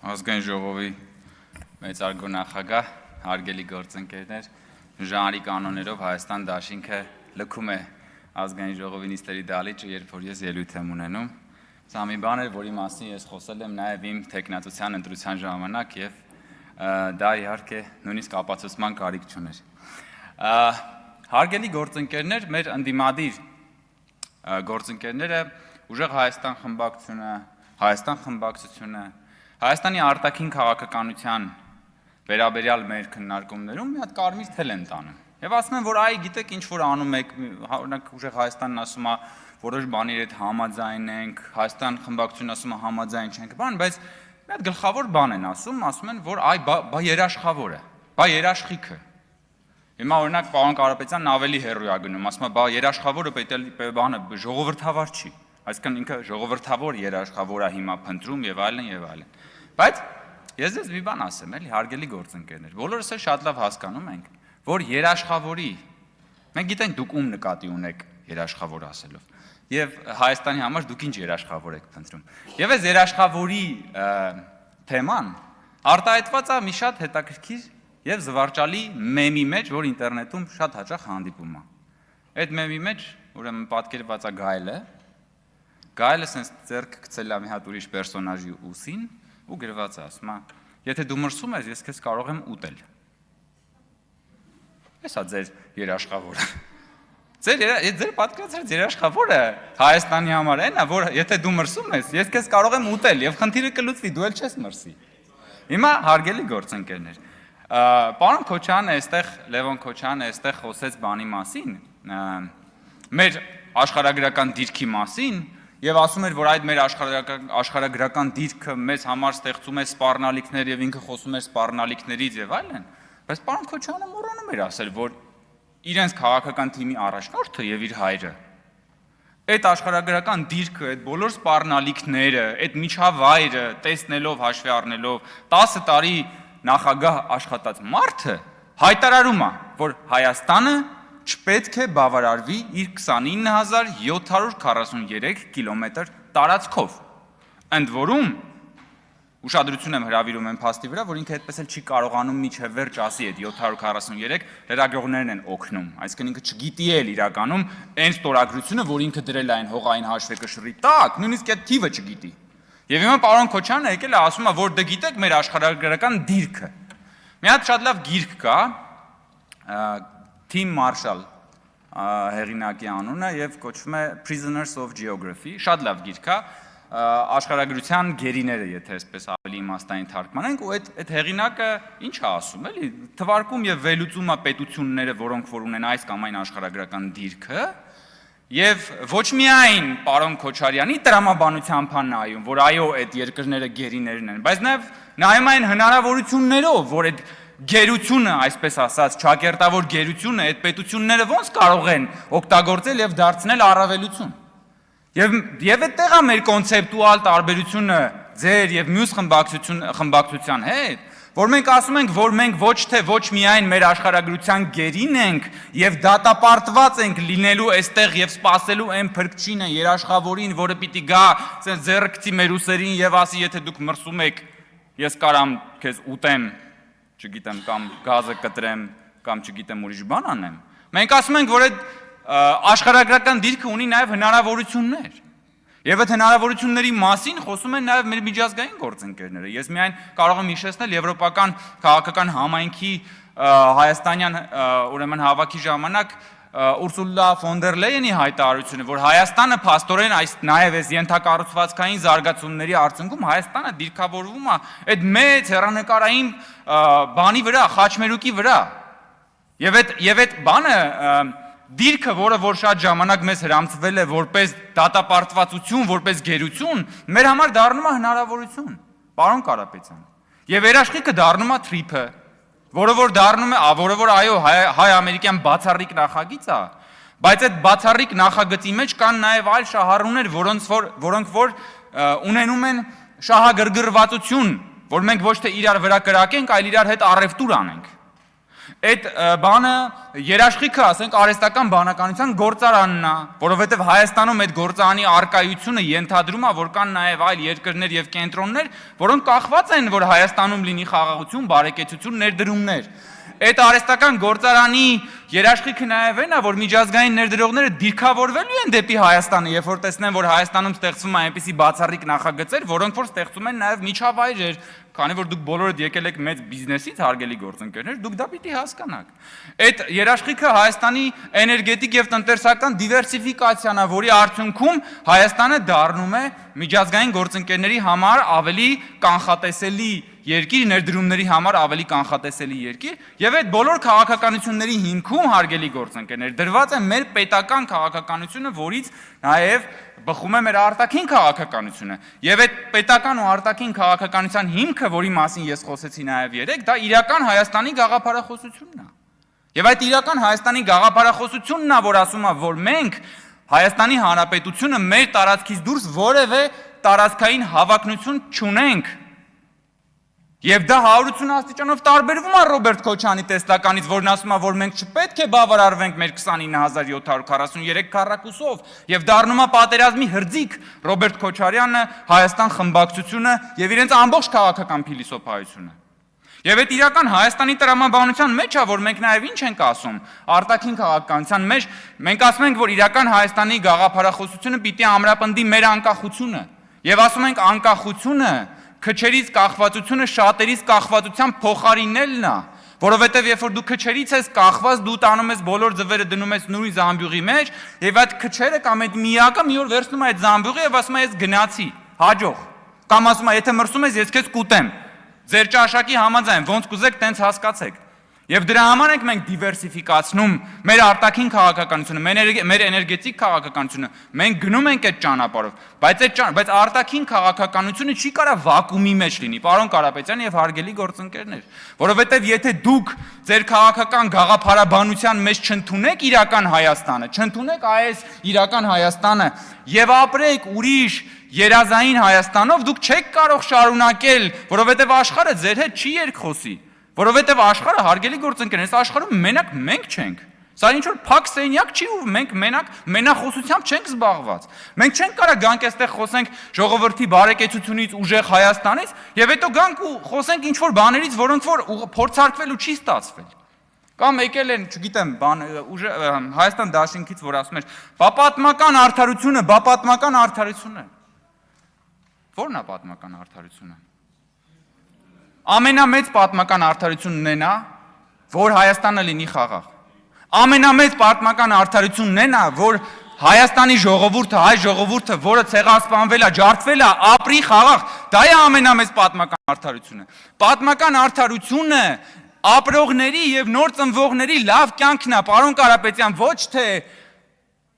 Ազգային ժողովի մեծարգո նախագահ, հարգելի գործընկերներ, ժանրի կանոններով Հայաստան դաշինքը լքում է ազգային ժողովի նիստերի դալիճը, երբ որ ես ելույթ եմ ունենում։ Սա մի բան էր, որի մասին ես խոսել եմ նաև իմ թեկնածության ընտրության ժամանակ եւ դա իհարկե նույնիսկ ապացուցման կարիք չուներ։ Հարգելի գործընկերներ, մեր ընդդիմադիր գործընկերները ուժեղ Հայաստան խմբակցությունը, Հայաստանի արտաքին քաղաքականության վերաբերյալ մեր քննարկումներում մի հատ կարմիր թել են տանում։ Եվ ասում են, որ այ գիտեք ինչ որ անում եք, օրինակ ուժեղ Հայաստանն ասում է, որոշ բաների հետ համաձայն ենք, Հայաստան խմբակցությունն ասում է համաձայն չենք, բայց մի հատ գլխավոր բան են ասում են, որ այ բա երաշխավոր է, բա երաշխիքը։ Հիմա օրինակ պարոն Կարապետյանն ավելի հեռու է գնում, ասում է, բա երաշխավորը պետք է բանը ժողովրդավար չի, այսինքն ինքը ժողովրդավոր երաշխավոր է հիմա փնտրում եւ այլն եւ այլն։ Բայց ես ձեզ մի բան ասեմ, էլի հարգելի գործընկերներ, բոլորս էլ շատ լավ հասկանում ենք, որ երաշխավորի, մենք գիտենք դուք ում նկատի ունեք երաշխավոր ասելով, եւ Հայաստանի համար դուք ինչ երաշխավոր եք փնտրում։ Եվ այս երաշխավորի թեման արտահայտված է մի շատ հետաքրքիր եւ զվարճալի մեմի մեջ, որ ինտերնետում շատ հաճախ հանդիպում է։ Այդ մեմի մեջ ուրեմն պատկերված է Գայլը սենց ձեռք գցել է մի հատ ուրիշ պերսոնաժի ուսին ու գրված է, ասում է, եթե դու մրսում ես, ես քեզ կարող եմ ուտել։ Էսա ձեր երաշխավորը։ Ձեր պատկերացրած երաշխավորը Հայաստանի համար այն է, որ եթե դու մրսում ես, ես քեզ կարող եմ ուտել եւ խնդիրը կլուծվի, դու էլ չես մրսի։ Հիմա հարգելի գործընկերներ, պարոն Քոչարյանը այստեղ, Լևոն Քոչարյանը այստեղ խոսեց բանի մասին, մեր աշխարհագրական դիրքի մասին, եւ ասում էր, որ այդ մեր աշխարհագրական դիրքը մեզ համար ստեղծում է սպառնալիքներ եւ ինքը խոսում էր սպառնալիքներից եւ այլն, բայց պարոն Քոչարյանը մոռանում էր ասել, որ իրենց քաղաքական թիմի առաջնորդը եւ իր հայրը այդ աշխարհագրական դիրքը, այդ բոլոր սպառնալիքները, այդ միջավայրը տեսնելով, հաշվի առնելով 10 տարի նախագահ աշխատած մարդը հայտարարում է, որ Հայաստանը չպետք է բավարարվի իր 29743 կիլոմետր տարածքով, ընդ որում ուշադրություն եմ հրավիրում այն փաստի վրա, որ ինքը այդպես էլ չի կարողանում միջև վերջ ասի այդ 743, լրագրողներն են օգնում, այսինքն ինքը չգիտի էլ իրականում այն ստորագրությունը, որ ինքը դրել է այն հողային հաշվեկշռի տակ, նույնիսկ այդ թիվը չգիտի։ Եվ հիմա պարոն Քոչարյանը եկել է ասում է, որ դե գիտեք մեր աշխարհագրական դիրքը։ Մի հատ շատ լավ գիրք կա, Tim Marshall հեղինակի անունը եւ կոչվում է Prisoners of Geography, շատ լավ գիրք է, աշխարհագրության գերիները, եթե այսպես ավելի իմաստային թարգմանենք, ու այդ հեղինակը ինչ է ասում, էլի, թվարկում եւ վերլուծում է պետությունները, որոնք որ ունեն այս կամ այն աշխարհագրական դիրքը, եւ ոչ միայն պարոն Քոչարյանի տրամաբանությամբ է նայում, որ այո, այդ երկրները գերիներն են, բայց նաեւ նայում այն հնարավորություններով, որ այդ գերությունը, այսպես ասած, ճակերտավոր գերությունը, այդ պետությունները ոնց կարող են օգտագործել եւ դարձնել առավելություն։ Եվ այդտեղ է մեր կոնցեպտուալ տարբերությունը ձեր եւ մյուս խմբակցության հետ, որ մենք ասում ենք, որ մենք ոչ թե ոչ միայն մեր աշխարհագրության գերին ենք եւ դատապարտված ենք լինելու այստեղ եւ սпасելու այն փրկչինը, երաշխավորին, որը պիտի գա, ասես ձեռը գցի մեր ուսերին եւ ասի, եթե դուք մրսում եք, ես կարամ քեզ ուտեմ, չգիտեմ, կամ գազը կտրեմ, կամ չգիտեմ ուրիշ բան անեմ։ Մենք ասում ենք, որ այդ աշխարհագրական դիրքը ունի նաեւ հնարավորություններ։ Եվ այդ հնարավորությունների մասին խոսում են նաև մեր միջազգային գործընկերները։ Ես միայն կարող եմ հիշեցնել եվրոպական քաղաքական համայնքի հայաստանյան ուրեմն հավաքի ժամանակ Ուրսուլա ֆոն դեր Լեյենի հայտարարությունը, որ Հայաստանը փաստորեն նաև այս ենթակառուցվածքային զարգացումների արդյունքում Հայաստանը դիրքավորվում է այդ մեծ հեռանկարային բանի վրա, խաչմերուկի վրա։ Եվ այդ բանը դիրքը, որը որ շատ ժամանակ մեզ հրամցվել է որպես դատապարտվածություն, որպես գերություն, մեր համար դառնում է հնարավորություն, պարոն Կարապետյան։ Եվ երաշխիքը դառնում է թրիփը, որը որ այո, հայ-ամերիկյան բացառիկ նախագիծ է, բայց այդ բացառիկ նախագծի մեջ կան նաև այլ շահառուներ, որոնք որ ունենում են շահագրգռվածություն, որ մենք ոչ թե իրար վրա կրակենք, այլ իրար հետ առևտուր անենք։ Այդ բանը երաշխիքը, ասենք, արհեստական բանականության գործարանն է, որովհետև Հայաստանում այդ գործարանի արկայությունը ենթադրում է, որ կան նաև այլ երկրներ եւ կենտրոններ, որոնք կախված են, որ Հայաստանում լինի խաղաղություն, բարեկեցություն, ներդրումներ։ Այդ արհեստական գործարանի երաշխիքը նաև այն է, որ միջազգային ներդրողները դիրքավորվելու են դեպի Հայաստանը, երբ որ տեսնեն, որ Հայաստանում ստեղծվում է այնպիսի բացառիկ նախագծեր, որոնք որ ստեղծում են նաև միջավայրեր, քանի որ դուք բոլորդ եկել եք մեծ բիզնեսից, հարգելի գործընկերներ, դուք դա պիտի հասկանաք։ Այդ երաշխիքը Հայաստանի էներգետիկ եւ տնտեսական դիվերսիֆիկացիան է, որի արդյունքում Հայաստանը դառնում է միջազգային գործընկերների համար ավելի կանխատեսելի երկիր, ներդրումների համար ավելի կանխատեսելի երկիր, եւ այդ բոլոր քաղաքականությունների հիմքում, հարգելի գործընկերներ, դրված է մեր պետական քաղաքականությունը, որից նաեւ բխում է մեր արտաքին քաղաքականությունը։ Եվ այդ պետական ու արտաքին քաղաքականության հիմքը, որի մասին ես խոսեցի նաև երեք, դա իրական Հայաստանի գաղափարախոսությունն է։ Եվ այդ իրական Հայաստանի գաղափարախոսությունն է, որ ասում է, որ մենք Հայաստանի Հանրապետությունը մեր տարածքից դուրս որևէ տարածքային հավակնություն չունենք։ Եվ դա 180 աստիճանով տարբերվում է Ռոբերտ Քոչարյանի տեսլականից, որն ասում է, որ մենք չպետք է բավարարվենք մեր 29743 քառակուսով, եւ դառնում է պատերազմի հրձիկ Ռոբերտ Քոչարյանը, Հայաստան խմբակցությունը եւ իրենց ամբողջ քաղաքական փիլիսոփայությունը։ Եվ այդ իրական Հայաստանի տրամաբանության մեջ է, որ մենք նաև ինչ ենք ասում, արտաքին քաղաքականության մեջ մենք ասում ենք, որ իրական Հայաստանի գաղափարախոսությունը պիտի ամրապնդի մեր անկախությունը։ Եվ ասում ենք անկախությունը քչերից կախվածությունը շատերից կախվածության փոխարինելն է, որովհետև երբ որ դու քչերից ես կախված, դու տանում ես բոլոր ձվերը դնում ես նույն զամբյուղի մեջ, եւ այդ քչերը կամ այդ միակը մի օր վերցնում է այդ զամբյուղը եւ ասում է ես գնացի, հաջող, կամ ասում է եթե մրսում ես ես քեզ կուտեմ, ձեր ճաշակի համաձայն, ոնց կուզեք տենց հասկացեք։ Եվ դրա համար ենք մենք դիվերսիֆիկացնում մեր արտաքին քաղաքականությունը, մեր էներգետիկ քաղաքականությունը, մենք գնում ենք այդ ճանապարհով, բայց արտաքին քաղաքականությունը չի կարող վակուումի մեջ լինի, պարոն Կարապետյան եւ հարգելի գործընկերներ, որովհետեւ եթե դուք ձեր քաղաքական գաղափարաբանության մեջ չընդունեք իրական Հայաստանը, չընդունեք այս իրական Հայաստանը եւ ապրեք ուրիշ երազային Հայաստանով, դուք չեք կարող շարունակել, որովհետեւ աշխարհը ձեր հետ չի երկխոսի։ Որովհետև աշխարհը հարգելի գործընկերներ, այս աշխարհում մենակ մենք չենք։ Սա ինչ որ փակ սենյակ չի ու մենք մենախոսությամբ չենք զբաղված։ Մենք չենք կարող գանք այստեղ խոսենք ժողովրդի բարեկեցությունից, ուժեղ Հայաստանից, եւ հետո գանք ու խոսենք ինչ որ բաներից, որոնց որ փորձարկվելու չի ստացվել։ Կամ եկել են, չգիտեմ, Հայաստան դաշինքից, որ ասում էր, «Պատմական արդարությունը, պատմական արդարությունը»։ Ո՞րն է պատմական արդարությունը։ Ամենամեծ պատմական արդարությունն են, որ Հայաստանը լինի խաղաղ։ Ամենամեծ պատմական արդարությունն են, որ Հայաստանի ժողովուրդը, հայ ժողովուրդը, որը ցեղասպանվել է, ջարդվել է, ապրի խաղաղ, դա է ամենամեծ պատմական արդարությունը։ Պատմական արդարությունը ապրողների եւ նոր ծնվողների լավ կյանքն է, պարոն Կարապետյան, ոչ թե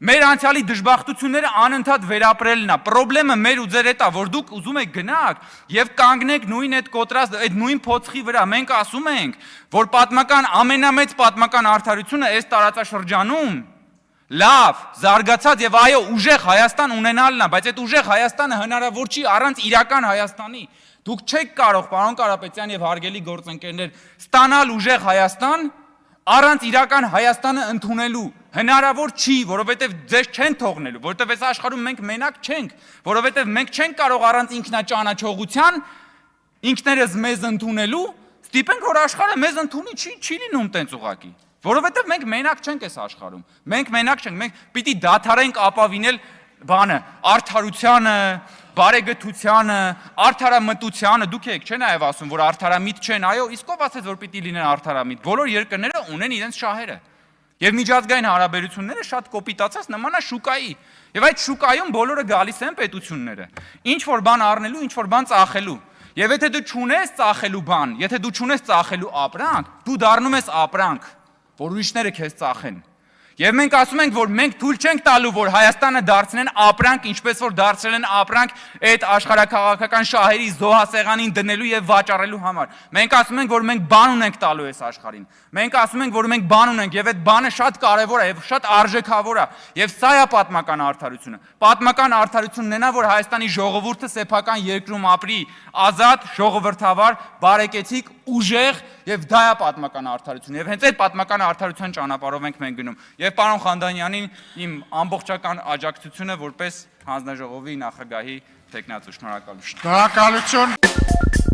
մեր անցյալի դժբախտությունները անընդհատ վերապրելն է։ Պրոբլեմը մեր ու ձեր հետ է, որ դուք ուզում եք գնաք եւ կանգնեք նույն այդ կոտրած, այդ նույն փոცხի վրա։ Մենք ասում ենք, որ պատմական ամենամեծ պատմական արդարությունը այս տարածաշրջանում լավ, զարգացած եւ այո, ուժեղ Հայաստան ունենալն է, բայց այդ ուժեղ Հայաստանը հնարավոր չի առանց իրական Հայաստանի։ Դուք չեք կարող, պարոն Կարապետյան եւ հարգելի գործընկերներ, ստանալ ուժեղ Հայաստան առանց իրական Հայաստանը ընդունելու հնարավոր չի, որովհետև ձեզ չեն թողնելու, որովհետև այս աշխարհում մենք մենակ չենք, որովհետև մենք չենք կարող առանց ինքնաճանաչողության ինքներս մեզ ընդունելու, ստիպենք որ աշխարհը մեզ ընդունի, չի լինում տենց ուղակի, որովհետև մենք մենակ չենք այս աշխարհում, մենք մենակ չենք, մենք պիտի դադարենք ապավինել բանը, արդարությանը, բարեգթությանը, արդարամտությանը, դուք եք չէ նաև ասում, որ արդարամիտ չեն, այո, իսկ ով ասեց, որ պիտի լինեն արդարամիտ, բոլոր երկրները ունեն իրենց շահերը։ Եվ միջազգային հարաբերությունները շատ կոպիտացած նման է շուկայի։ Եվ այդ շուկայում բոլորը գալիս են պետությունները։ Ինչ որ բան առնելու, ինչ որ բան ծախելու։ Եվ եթե դու չունես ծախելու բան, եթե դու չունես ծախելու ապրանք, դու դառնում ես ապրանք, որ ուրիշները քեզ ծախեն։ Եվ մենք ասում ենք, որ մենք թույլ չենք տալու, որ Հայաստանը դարձնեն ապրանք, ինչպես որ դարձրել են ապրանք այդ աշխարհաքաղաքական շահերի զոհասեղանին դնելու եւ վաճառելու համար։ Մենք ասում ենք, որ մենք բան ունենք տալու այս աշխարհին։ Մենք ասում ենք, որ մենք բան ունենք եւ այդ բանը շատ կարեւոր է եւ շատ արժեքավոր է։ Եվ սա է պատմական արդարությունը։ Պատմական արդարությունն է, որ Հայաստանի ժողովուրդը սեփական երկրում ապրի ազատ, ժողովրդավար, բարեկեցիկ, ուժեղ եւ դա է պատմական արդարությունը եւ հենց այդ պատմական արդարության ճանապարհով ենք մենք գնում։ Եվ պարոն Խանդանյանին իմ ամբողջական աջակցությունը որպես հանձնաժողովի նախագահի տեխնացու, շնորհակալություն։ Շնորհակալություն։